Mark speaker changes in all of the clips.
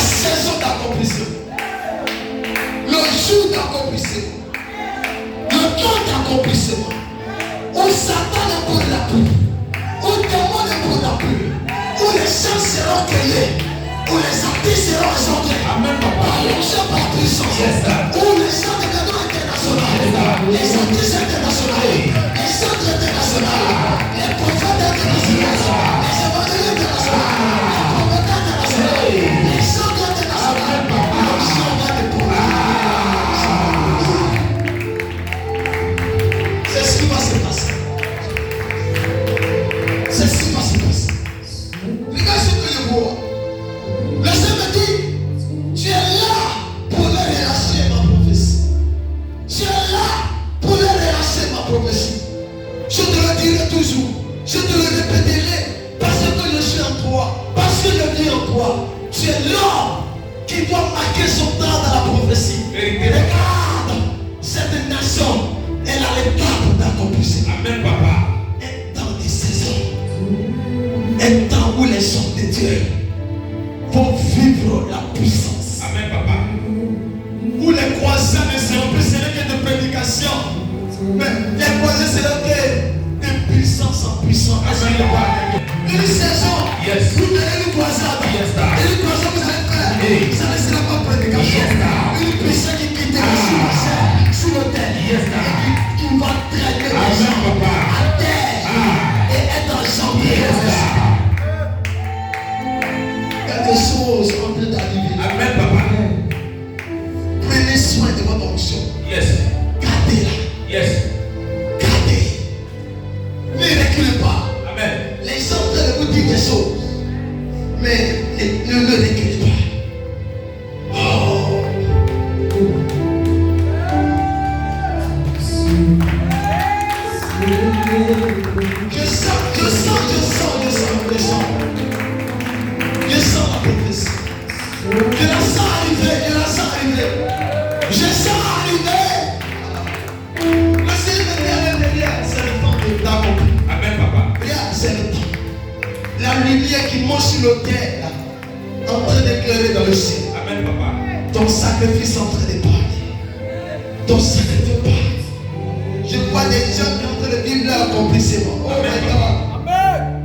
Speaker 1: saison d'accomplissement. Le jour d'accomplissement. Le temps d'accomplissement. Où Satan est pour la pluie. Où le démon est pour la pluie. Où les gens seront cueillis. Où les artistes seront engendrés.
Speaker 2: Amen, papa.
Speaker 1: Par l'onction, par puissance. Où les gens de cadeaux internationaux. Les artistes internationaux. Les centres internationaux. Les prophètes internationaux. Les évangélistes internationaux. Les prophètes internationaux. Les centres internationaux. L'onction va déployer. C'est ce qui va se passer. C'est ce qui va se passer. Regarde ce que je vois. Le Seigneur me dit, tu es là pour leur relâcher ma prophétie. Tu es là pour leur relâcher ma prophétie. Je te le dirai toujours. Je te le répéterai. Parce que je suis en toi. Parce que je vis en toi. Tu es l'homme qui doit marquer son temps dans la prophétie. Regarde, cette nation, elle a l'étape d'accomplissement.
Speaker 2: Amen, papa.
Speaker 1: Un temps de saison. Un temps où les gens de Dieu vont vivre la puissance.
Speaker 2: Amen, papa.
Speaker 1: Où les croisés ne seront plus que de prédication. Mais les croisés seront que de puissance en puissance.
Speaker 2: Amen, papa.
Speaker 1: Une saison.
Speaker 2: Yes.
Speaker 1: Vous tenez une croisade.
Speaker 2: Yes, sir.
Speaker 1: Et une croisade vous allez faire.
Speaker 2: Hey.
Speaker 1: Ça ne sera pas prédication.
Speaker 2: Yes, sir.
Speaker 1: Une puissance qui quitte sous le terre.
Speaker 2: Yes, sir.
Speaker 1: Qui va traiter les
Speaker 2: Amen,
Speaker 1: gens
Speaker 2: papa.
Speaker 1: à terre. Et être enjambé.
Speaker 2: Yes, sir.
Speaker 1: Quelque chose en train d'arriver.
Speaker 2: Amen, papa.
Speaker 1: Prenez soin de votre onction.
Speaker 2: Yes.
Speaker 1: Gardez-la.
Speaker 2: Yes.
Speaker 1: Gardez. Ne reculez pas.
Speaker 2: Amen.
Speaker 1: Les gens sont en train de vous dire des choses. Mais ne reculez pas. Oh. Je sens la prophétie. Je la sens arriver. Je sens arriver. Le Seigneur me dit, derrière, c'est le temps d'accomplir.
Speaker 2: Amen, papa.
Speaker 1: Regarde, c'est le temps. La lumière qui monte sur le terre, là, en train d'éclairer dans le ciel.
Speaker 2: Amen, papa.
Speaker 1: Ton sacrifice en train de parler. Ton sacrifice parle. Je vois des gens qui sont en train de vivre leur accomplissement. Oh my God.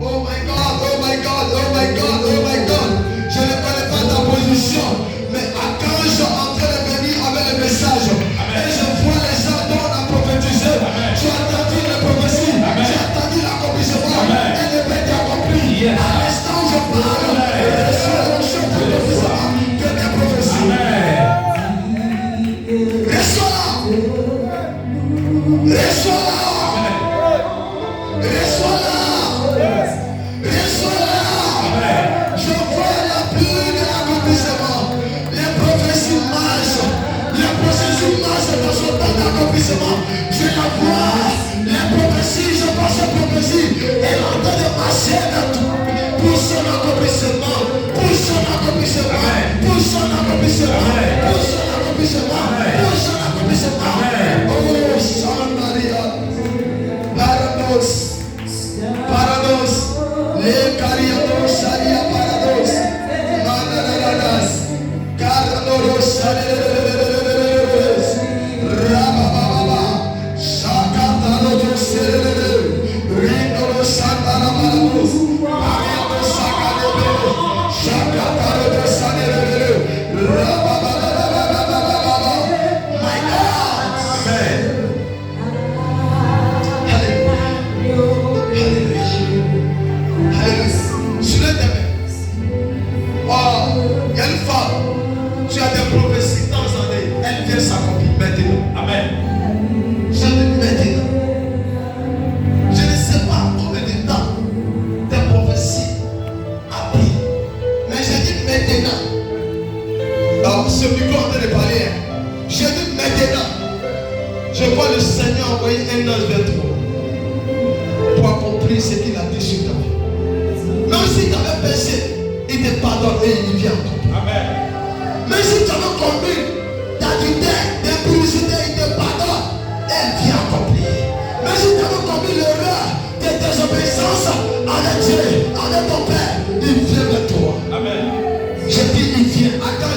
Speaker 1: Oh my God, oh my God, oh my God, oh my God. Je ne connais pas ta position, mais à quand je suis en train de venir avec le message. Et je vois les gens dont on a prophétisé. Tu as entendu la prophétie, tu as entendu l'accomplissement. Et le fait est accompli. À l'instant où je parle, je suis le chef de l'accomplissement de tes prophéties. Reçois là. Reçois là. Reçois là. Reçois là. Je vois la pluie de l'accomplissement. Les prophéties marchent. Les prophéties marchent dans son temps d'accomplissement. Je la vois. Les prophéties, je pense aux prophéties. Elle est en train de marcher dans tout. Pour son accomplissement. Pour son accomplissement. Pour son accomplissement. Pour son accomplissement. Pour son accomplissement. Oh, Saint Maria. Parados. Parados. Les cariados, salia parados. Manananas. Caradoros, saleleles. Rabababa. Shakatarodos, seleleles. Rindolos, santarabarados. Ariados, sakadebe. Shakatarodos, saleleles. Rabababa. My God.
Speaker 2: Amen.
Speaker 1: Sur le terrain. Oh, il y a une femme. Tu as des prophéties de temps en temps. Elle vient s'accomplir maintenant.
Speaker 2: Amen.
Speaker 1: Je dis maintenant. Je ne sais pas combien de temps tes prophéties a pris. Mais je dis maintenant. Alors, ce micro en train de parler. Je dis maintenant. Je vois le Seigneur envoyer un ange vers toi pour accomplir ce qu'il a dit sur ta vie. Même si tu avais péché, il te pardonne et il vient accomplir.
Speaker 2: Amen.
Speaker 1: Même si tu avais commis d'adultère, d'impudicité, il te pardonne et il vient accomplir. Même si tu avais commis l'erreur de désobéissance à Dieu, à ton Père, il vient vers toi.
Speaker 2: Amen.
Speaker 1: Je dis, il vient.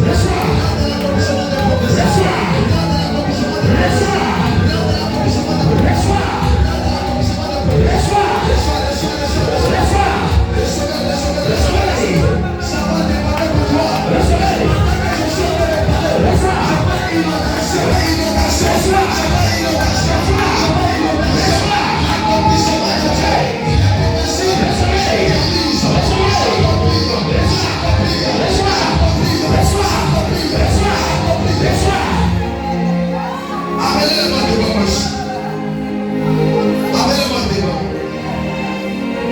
Speaker 1: Reçois